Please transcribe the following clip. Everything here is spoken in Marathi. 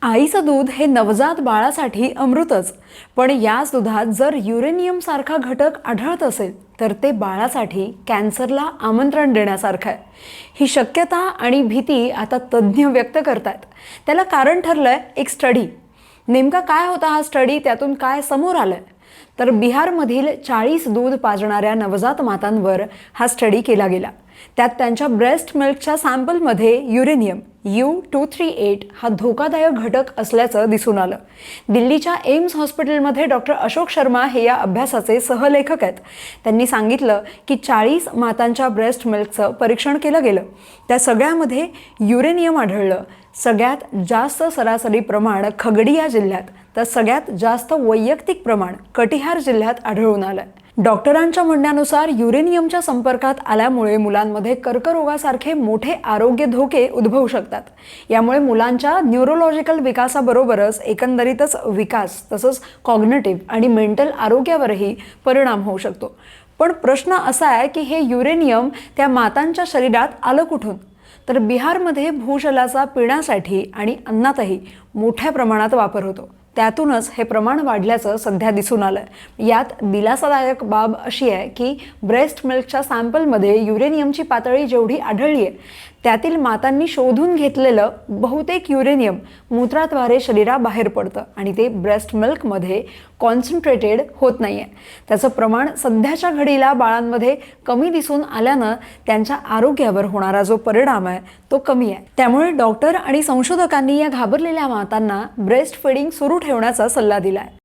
आईचं दूध हे नवजात बाळासाठी अमृतच, पण याच दुधात जर युरेनियम सारखा घटक आढळत असेल तर ते बाळासाठी कॅन्सरला आमंत्रण देण्यासारखं आहे। ही शक्यता आणि भीती आता तज्ज्ञ व्यक्त करतात। त्याला कारण ठरलंय एक स्टडी। नेमका काय होता हा स्टडी, त्यातून काय समोर आलंय? तर बिहारमधील 40 दूध पाजणाऱ्या नवजात मातांवर हा स्टडी केला गेला। त्यात त्यांच्या ब्रेस्ट मिल्कच्या सॅम्पलमध्ये युरेनियम U-238 हा धोकादायक घटक असल्याचं दिसून आलं। दिल्लीच्या एम्स हॉस्पिटलमध्ये डॉक्टर अशोक शर्मा हे या अभ्यासाचे सहलेखक आहेत। त्यांनी सांगितलं की 40 मातांच्या ब्रेस्ट मिल्कचं परीक्षण केलं गेलं। त्या सगळ्यामध्ये युरेनियम आढळलं। सगळ्यात जास्त सरासरी प्रमाण खगडिया जिल्ह्यात, तर सगळ्यात जास्त वैयक्तिक प्रमाण कटिहार जिल्ह्यात आढळून आलंय। डॉक्टरांच्या म्हणण्यानुसार युरेनियमच्या संपर्कात आल्यामुळे मुलांमध्ये कर्करोगासारखे मोठे आरोग्य धोके उद्भवू शकतात। यामुळे मुलांच्या न्यूरोलॉजिकल विकासाबरोबरच एकंदरीतच विकास, तसंच कॉग्निटिव्ह आणि मेंटल आरोग्यावरही परिणाम होऊ शकतो। पण प्रश्न असा आहे की हे युरेनियम त्या मातांच्या शरीरात आलं कुठून? तर बिहारमध्ये भूजलाचा पिण्यासाठी आणि अन्नातही मोठ्या प्रमाणात वापर होतो। त्यातूनच हे प्रमाण वाढल्याचं सध्या दिसून आलंय। यात दिलासादायक बाब अशी आहे की ब्रेस्ट मिल्कच्या सॅम्पलमध्ये युरेनियमची पातळी जेवढी आढळली आहे त्यातील मातांनी शोधून घेतलेलं बहुतेक युरेनियम मूत्राद्वारे शरीराबाहेर पडतं आणि ते ब्रेस्ट मिल्कमध्ये कॉन्सन्ट्रेटेड होत नाहीये। त्याचं प्रमाण सध्याच्या घडीला बाळांमध्ये कमी दिसून आल्यानं त्यांच्या आरोग्यावर होणारा जो परिणाम आहे तो कमी आहे। त्यामुळे डॉक्टर आणि संशोधकांनी या घाबरलेल्या मातांना ब्रेस्ट फीडिंग सुरू ठेवण्याचा सल्ला दिलाय।